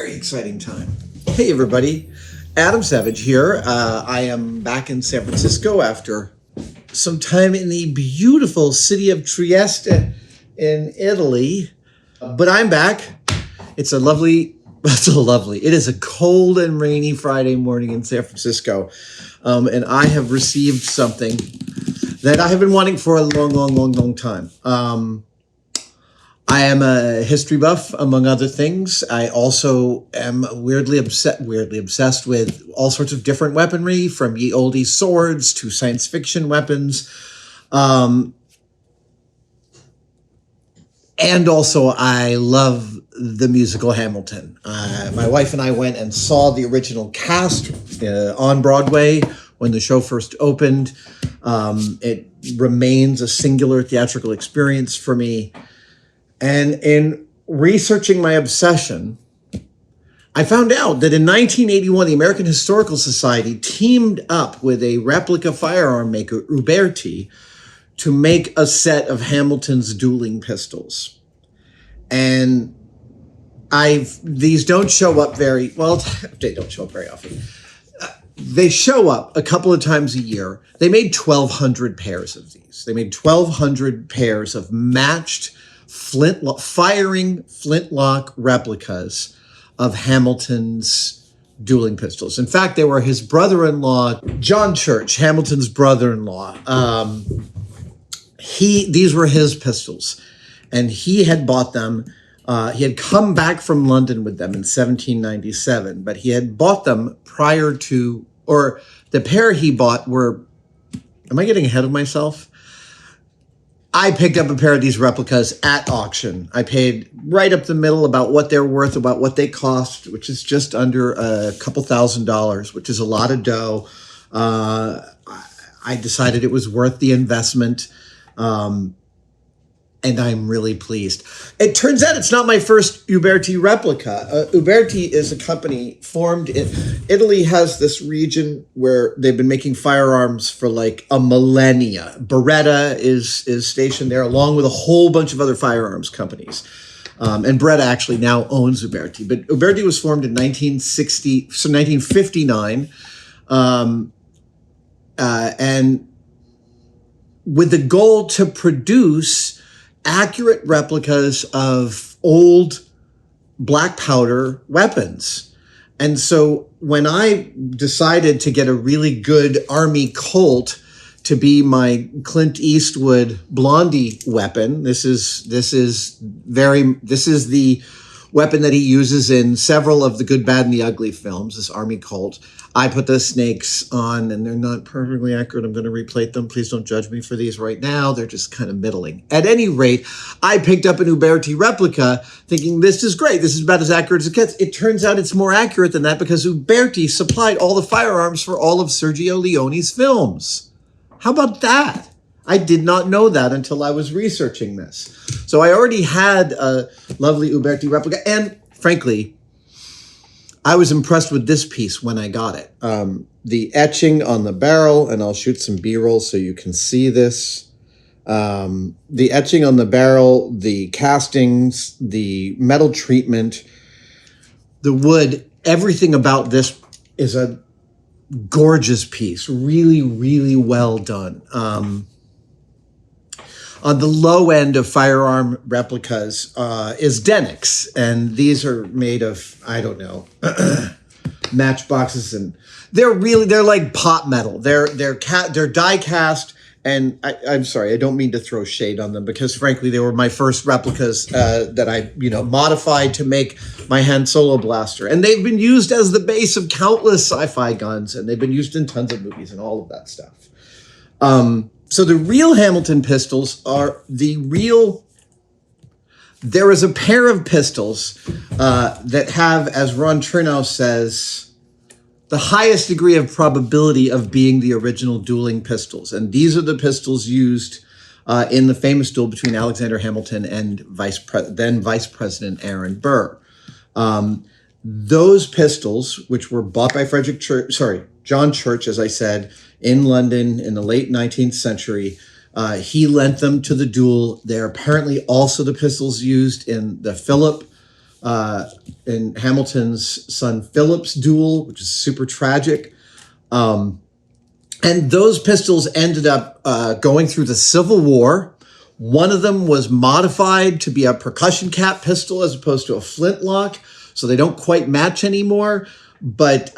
Very exciting time. Hey everybody, Adam Savage here. I am back in San Francisco after some time in the beautiful city of Trieste in Italy. But I'm back. It is a cold and rainy Friday morning in San Francisco. And I have received something that I have been wanting for a long time. I am a history buff, among other things. I also am weirdly obsessed with all sorts of different weaponry, from ye olde swords to science fiction weapons. And also, I love the musical Hamilton. My wife and I went and saw the original cast on Broadway when the show first opened. It remains a singular theatrical experience for me. And in researching my obsession, I found out that in 1981, the American Historical Society teamed up with a replica firearm maker, Uberti, to make a set of Hamilton's dueling pistols. And these don't show up very, well, they don't show up very often. They show up a couple of times a year. They made 1,200 pairs of these. They made 1,200 pairs of matched firing flintlock replicas of Hamilton's dueling pistols. In fact, they were his brother-in-law, John Church, Hamilton's brother-in-law. These were his pistols, and he had bought them. He had come back from London with them in 1797, but he had bought them prior to, or the pair he bought were, am I getting ahead of myself? I picked up a pair of these replicas at auction. I paid right up the middle about what they're worth, about what they cost, which is just under a couple $1,000s, which is a lot of dough. I decided it was worth the investment, and I'm really pleased. It turns out it's not my first Uberti replica. Uberti is a company formed in Italy. Has this region where they've been making firearms for like a millennia. Beretta is stationed there, along with a whole bunch of other firearms companies. And Beretta actually now owns Uberti. But Uberti was formed in 1959. And with the goal to produce accurate replicas of old black powder weapons. And so when I decided to get a really good Army Colt to be my Clint Eastwood Blondie weapon, this is the weapon that he uses in several of the Good, Bad, and the Ugly films, this Army Colt. I put the snakes on, and they're not perfectly accurate. I'm going to replate them. Please don't judge me for these right now. They're just kind of middling. At any rate, I picked up an Uberti replica thinking, this is great. This is about as accurate as it gets. It turns out it's more accurate than that because Uberti supplied all the firearms for all of Sergio Leone's films. How about that? I did not know that until I was researching this. So I already had a lovely Uberti replica, and frankly, I was impressed with this piece when I got it. The etching on the barrel, and I'll shoot some B-roll so you can see this. The etching on the barrel, the castings, the metal treatment, the wood, everything about this is a gorgeous piece. Really, really well done. On the low end of firearm replicas is Denix, and these are made of, I don't know, matchboxes, and they're like pot metal. They're die cast, and I'm sorry, I don't mean to throw shade on them because frankly they were my first replicas that I modified to make my Han Solo blaster, and they've been used as the base of countless sci-fi guns, and they've been used in tons of movies and all of that stuff. So the real Hamilton pistols are there is a pair of pistols that have, as Ron Chernow says, the highest degree of probability of being the original dueling pistols. And these are the pistols used in the famous duel between Alexander Hamilton and then Vice President Aaron Burr. Those pistols, which were bought by John Church, as I said, in London in the late 19th century, he lent them to the duel. They're apparently also the pistols used in the Philip in Hamilton's son Philip's duel, which is super tragic. And those pistols ended up going through the Civil War. One of them was modified to be a percussion cap pistol as opposed to a flintlock, so they don't quite match anymore. But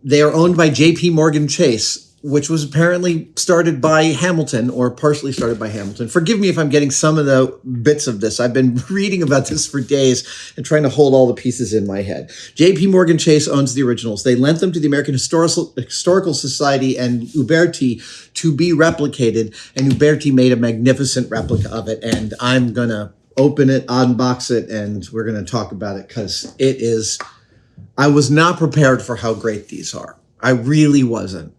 they are owned by J.P. Morgan Chase, which was apparently started by Hamilton, or partially started by Hamilton. Forgive me if I'm getting some of the bits of this. I've been reading about this for days and trying to hold all the pieces in my head. J.P. Morgan Chase owns the originals. They lent them to the American Historical Society and Uberti to be replicated, and Uberti made a magnificent replica of it. And I'm going to open it, unbox it, and we're going to talk about it because it is... I was not prepared for how great these are. I really wasn't.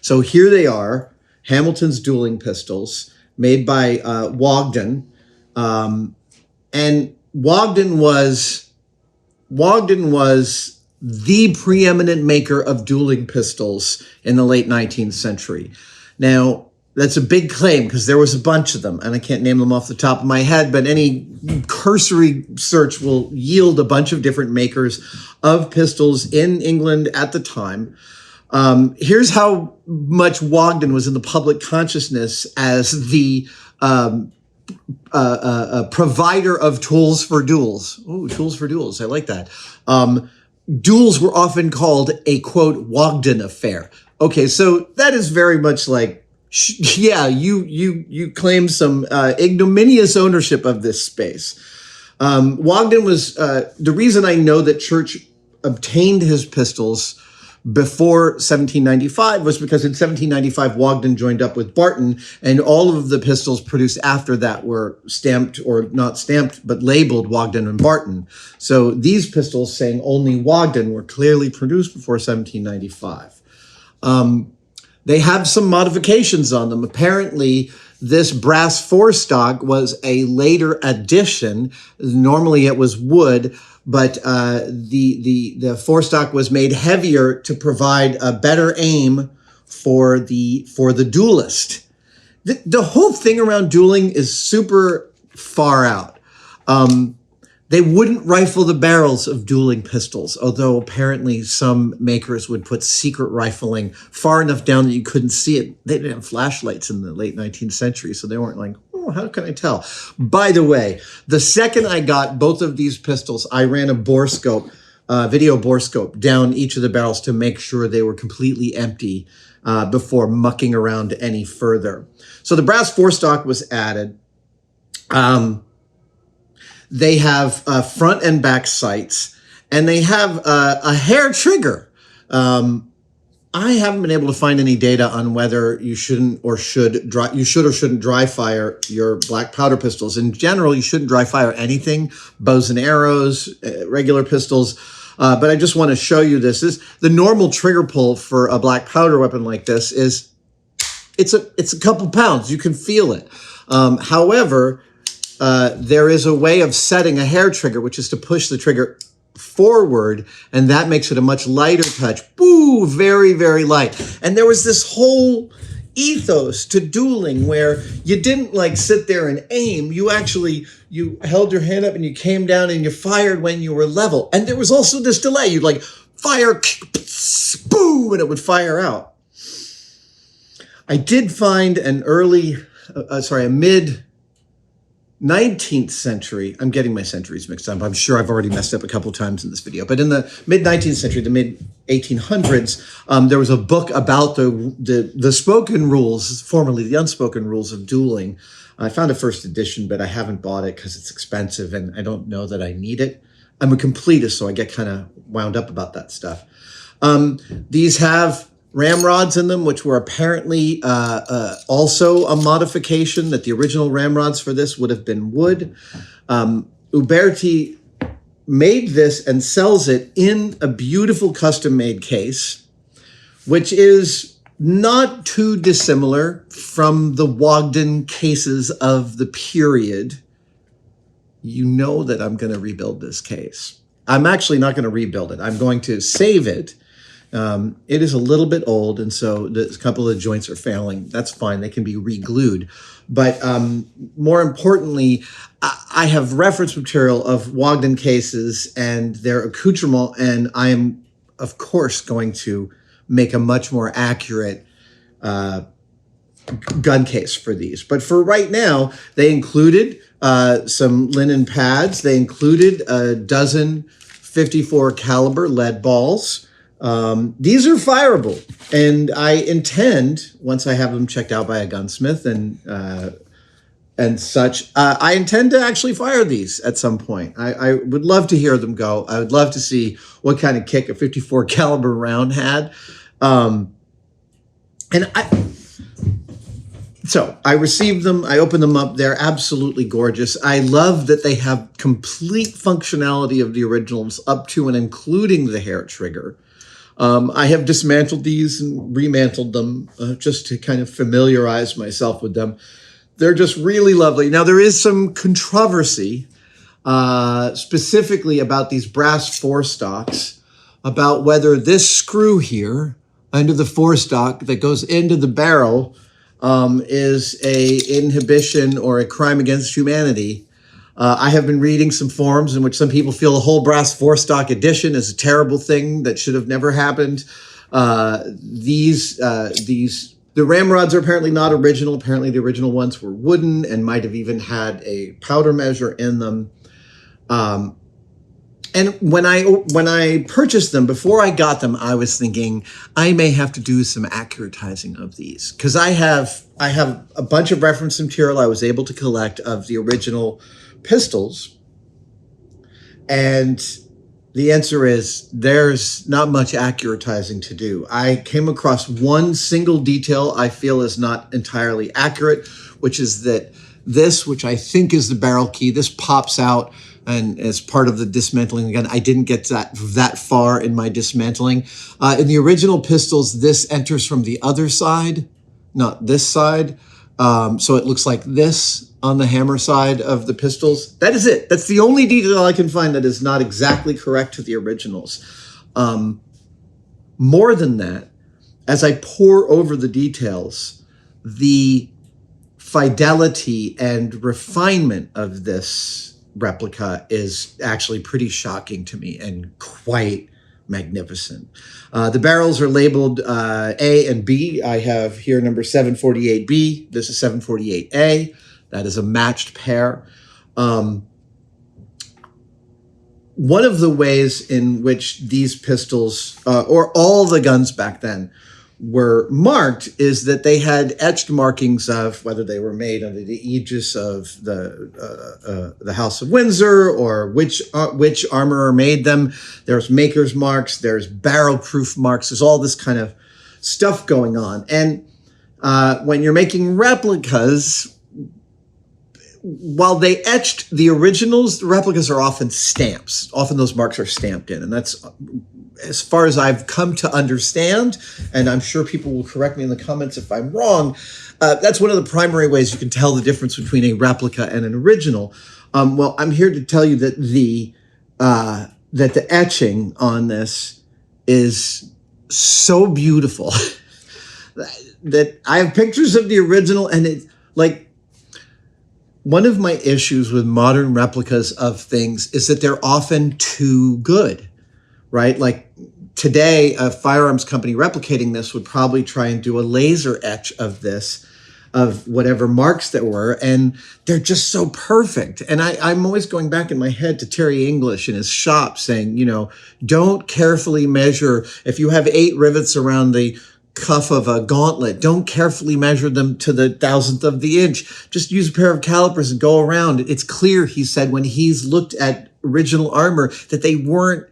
So here they are, Hamilton's dueling pistols, made by Wogden. And Wogden was the preeminent maker of dueling pistols in the late 19th century. Now, that's a big claim because there was a bunch of them, and I can't name them off the top of my head, but any cursory search will yield a bunch of different makers of pistols in England at the time. Here's how much Wogden was in the public consciousness as the provider of tools for duels. Oh, tools for duels. I like that. Duels were often called a, quote, Wogden affair. Okay, so that is very much like, yeah, you claim some ignominious ownership of this space. Wogden was, the reason I know that Church obtained his pistols before 1795 was because in 1795, Wogden joined up with Barton, and all of the pistols produced after that were stamped, or not stamped, but labeled Wogden and Barton. So these pistols saying only Wogden were clearly produced before 1795. They have some modifications on them. Apparently, this brass forestock was a later addition. Normally it was wood, but the forestock was made heavier to provide a better aim for the duelist. The whole thing around dueling is super far out. They wouldn't rifle the barrels of dueling pistols, although apparently some makers would put secret rifling far enough down that you couldn't see it. They didn't have flashlights in the late 19th century, so they weren't like, oh, how can I tell? By the way, the second I got both of these pistols, I ran a borescope, video borescope down each of the barrels to make sure they were completely empty before mucking around any further. So the brass forestock was added. They have front and back sights, and they have a hair trigger. I haven't been able to find any data on whether you should or shouldn't dry fire your black powder pistols. In general, you shouldn't dry fire anything, bows and arrows, regular pistols. But I just want to show you this. The normal trigger pull for a black powder weapon like this is it's a couple pounds. You can feel it. However, there is a way of setting a hair trigger, which is to push the trigger forward, and that makes it a much lighter touch. Boo, very, very light. And there was this whole ethos to dueling where you didn't like sit there and aim. You held your hand up and you came down and you fired when you were level. And there was also this delay. You'd like fire, boom, and it would fire out. I did find a mid 19th century, I'm getting my centuries mixed up. I'm sure I've already messed up a couple times in this video, but in the mid 19th century, the mid 1800s, there was a book about the spoken rules, formerly the unspoken rules of dueling. I found a first edition, but I haven't bought it because it's expensive and I don't know that I need it. I'm a completist, so I get kind of wound up about that stuff. These have ramrods in them, which were apparently also a modification, that the original ramrods for this would have been wood. Uberti made this and sells it in a beautiful custom-made case, which is not too dissimilar from the Wogden cases of the period. You know that I'm going to rebuild this case. I'm actually not going to rebuild it. I'm going to save it It is a little bit old, and so a couple of the joints are failing. That's fine. They can be re-glued. But more importantly, I have reference material of Wagner cases and their accoutrement, and I am, of course, going to make a much more accurate gun case for these. But for right now, they included some linen pads. They included a dozen 54 caliber lead balls. These are fireable, and I intend, once I have them checked out by a gunsmith and such, I intend to actually fire these at some point. I would love to hear them go. I would love to see what kind of kick a 54 caliber round had. So I received them. I opened them up. They're absolutely gorgeous. I love that they have complete functionality of the originals up to and including the hair trigger. I have dismantled these and remantled them just to kind of familiarize myself with them. They're just really lovely. Now, there is some controversy specifically about these brass forestocks, about whether this screw here under the forestock that goes into the barrel is a inhibition or a crime against humanity. I have been reading some forums in which some people feel the whole brass forestock addition is a terrible thing that should have never happened. The ramrods are apparently not original. Apparently the original ones were wooden and might have even had a powder measure in them. And when I purchased them, before I got them, I was thinking I may have to do some accuratizing of these, because I have a bunch of reference material I was able to collect of the original pistols, and the answer is there's not much accuratizing to do. I came across one single detail I feel is not entirely accurate, which is that this, which I think is the barrel key, this pops out. And as part of the dismantling, again, I didn't get that far in my dismantling. In the original pistols, this enters from the other side, not this side. So it looks like this on the hammer side of the pistols. That is it. That's the only detail I can find that is not exactly correct to the originals. More than that, as I pore over the details, the fidelity and refinement of this replica is actually pretty shocking to me and quite magnificent. The barrels are labeled A and B. I have here number 748B. This is 748A. That is a matched pair. One of the ways in which these pistols, or all the guns back then, were marked is that they had etched markings of whether they were made under the aegis of the House of Windsor or which armorer made them. There's maker's marks, there's barrel proof marks, there's all this kind of stuff going on. And when you're making replicas, while they etched the originals, the replicas are often stamps. Often those marks are stamped in, and that's, as far as I've come to understand, and I'm sure people will correct me in the comments if I'm wrong, that's one of the primary ways you can tell the difference between a replica and an original. Well, I'm here to tell you that the etching on this is so beautiful that I have pictures of the original, and it's like, one of my issues with modern replicas of things is that they're often too good, right? Like today, a firearms company replicating this would probably try and do a laser etch of this, of whatever marks there were, and they're just so perfect. And I'm always going back in my head to Terry English in his shop saying, you know, don't carefully measure. If you have 8 rivets around the cuff of a gauntlet, don't carefully measure them to the 1,000th of the inch. Just use a pair of calipers and go around. It's clear, he said, when he's looked at original armor, that they weren't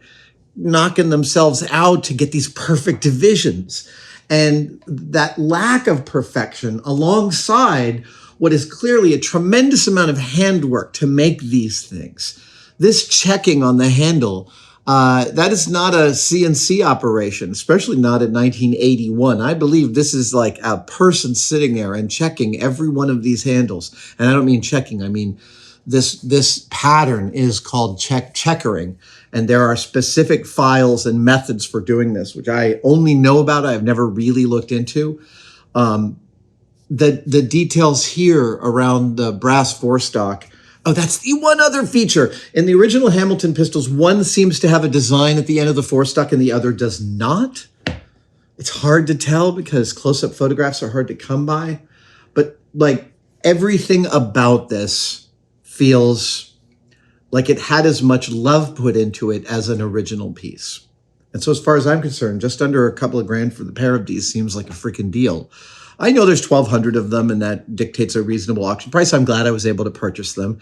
knocking themselves out to get these perfect divisions. And that lack of perfection alongside what is clearly a tremendous amount of handwork to make these things. This checking on the handle, that is not a CNC operation, especially not in 1981. I believe this is like a person sitting there and checking every one of these handles. And I don't mean checking, I mean this pattern is called checkering. And there are specific files and methods for doing this, which I only know about. I've never really looked into. The details here around the brass forestock. Oh, that's the one other feature. In the original Hamilton pistols, one seems to have a design at the end of the forestock and the other does not. It's hard to tell because close-up photographs are hard to come by. But like everything about this feels like it had as much love put into it as an original piece. And so as far as I'm concerned, just under a couple of grand for the pair of these seems like a freaking deal. I know there's 1,200 of them and that dictates a reasonable auction price. I'm glad I was able to purchase them.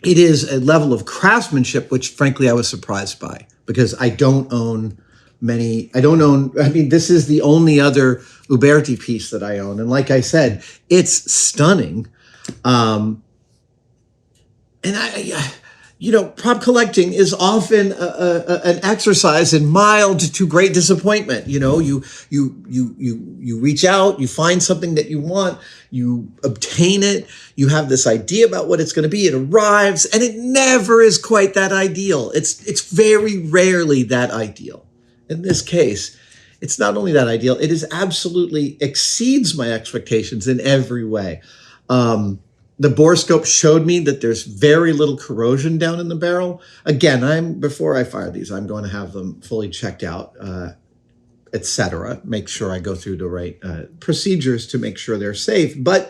It is a level of craftsmanship, which frankly I was surprised by because I don't own many. I mean, this is the only other Uberti piece that I own. And like I said, it's stunning. And prop collecting is often an exercise in mild to great disappointment. You reach out, you find something that you want, you obtain it, you have this idea about what it's going to be, it arrives, and it never is quite that ideal. It's very rarely that ideal. In this case, it's not only that ideal, it is absolutely exceeds my expectations in every way. The borescope showed me that there's very little corrosion down in the barrel. Again, before I fire these, I'm going to have them fully checked out, etc. Make sure I go through the right procedures to make sure they're safe. But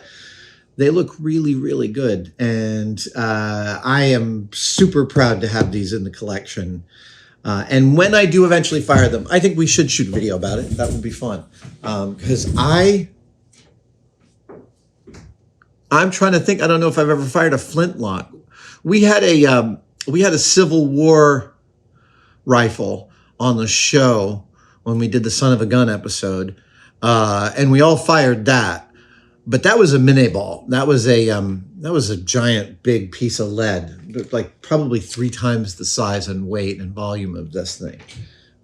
they look really, really good. And I am super proud to have these in the collection. And when I do eventually fire them, I think we should shoot a video about it. That would be fun. Because I'm trying to think. I don't know if I've ever fired a flintlock. We had a Civil War rifle on the show when we did the Son of a Gun episode, and we all fired that. But that was a mini ball. That was a giant, big piece of lead, like probably 3 times the size and weight and volume of this thing.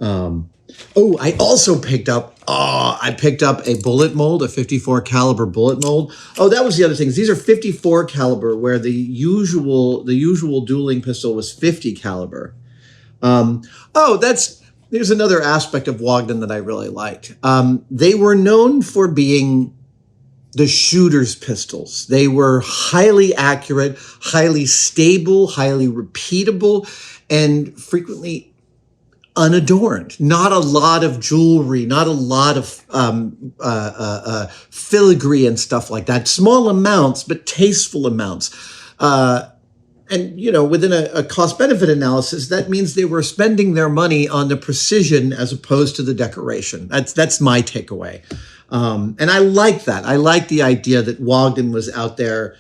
I also picked up a bullet mold, a 54 caliber bullet mold. Oh, that was the other thing. These are 54 caliber, where the usual dueling pistol was 50 caliber. There's another aspect of Wogden that I really liked. They were known for being the shooter's pistols. They were highly accurate, highly stable, highly repeatable, and frequently unadorned. Not a lot of jewelry, not a lot of filigree and stuff like that. Small amounts, but tasteful amounts. And, within a cost-benefit analysis, that means they were spending their money on the precision as opposed to the decoration. That's my takeaway. And I like that. I like the idea that Wogden was out there.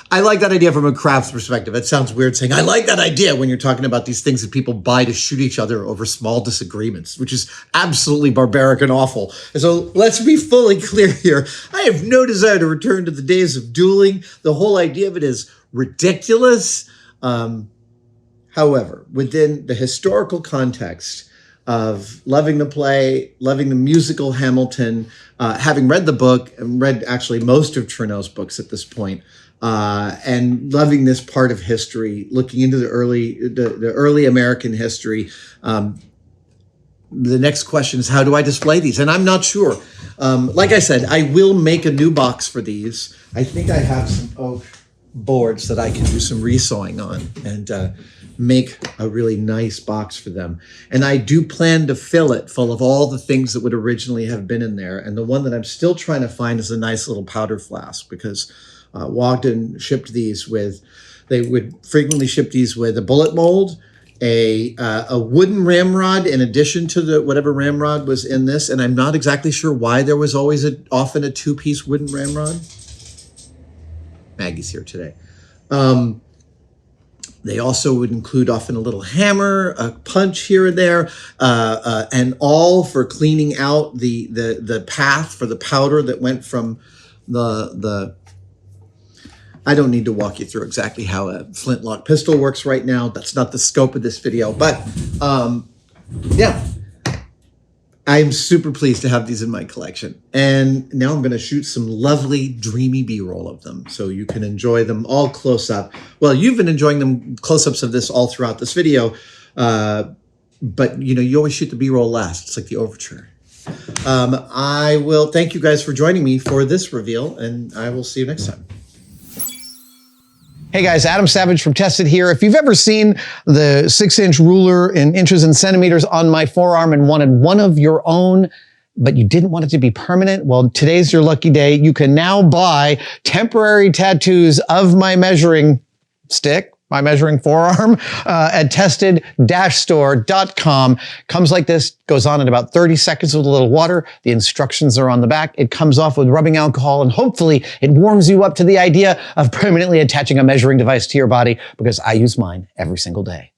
I like that idea from a crafts perspective. It sounds weird saying, I like that idea when you're talking about these things that people buy to shoot each other over small disagreements, which is absolutely barbaric and awful. And so let's be fully clear here. I have no desire to return to the days of dueling. The whole idea of it is ridiculous. However, within the historical context of loving the play, loving the musical Hamilton, having read the book and read actually most of Trudeau's books at this point, and loving this part of history, looking into the early American history. The next question is, how do I display these? And I'm not sure. Like I said, I will make a new box for these. I think I have some oak boards that I can do some resawing on and make a really nice box for them. And I do plan to fill it full of all the things that would originally have been in there. And the one that I'm still trying to find is a nice little powder flask, because Wogden shipped these with, they would frequently ship these with a bullet mold, a wooden ramrod in addition to the whatever ramrod was in this. And I'm not exactly sure why there was always often a 2-piece wooden ramrod. Maggie's here today. They also would include often a little hammer, a punch here and there, and all for cleaning out the path for the powder that went from the I don't need to walk you through exactly how a flintlock pistol works right now. That's not the scope of this video, but yeah. I'm super pleased to have these in my collection. And now I'm going to shoot some lovely, dreamy B-roll of them so you can enjoy them all close up. Well, you've been enjoying them close-ups of this all throughout this video, but you always shoot the B-roll last. It's like the overture. I will thank you guys for joining me for this reveal, and I will see you next time. Hey guys, Adam Savage from Tested here. If you've ever seen the 6-inch ruler in inches and centimeters on my forearm and wanted one of your own, but you didn't want it to be permanent, well, today's your lucky day. You can now buy temporary tattoos of my measuring stick, my measuring forearm, at tested-store.com. Comes like this, goes on in about 30 seconds with a little water. The instructions are on the back. It comes off with rubbing alcohol, and hopefully it warms you up to the idea of permanently attaching a measuring device to your body, because I use mine every single day.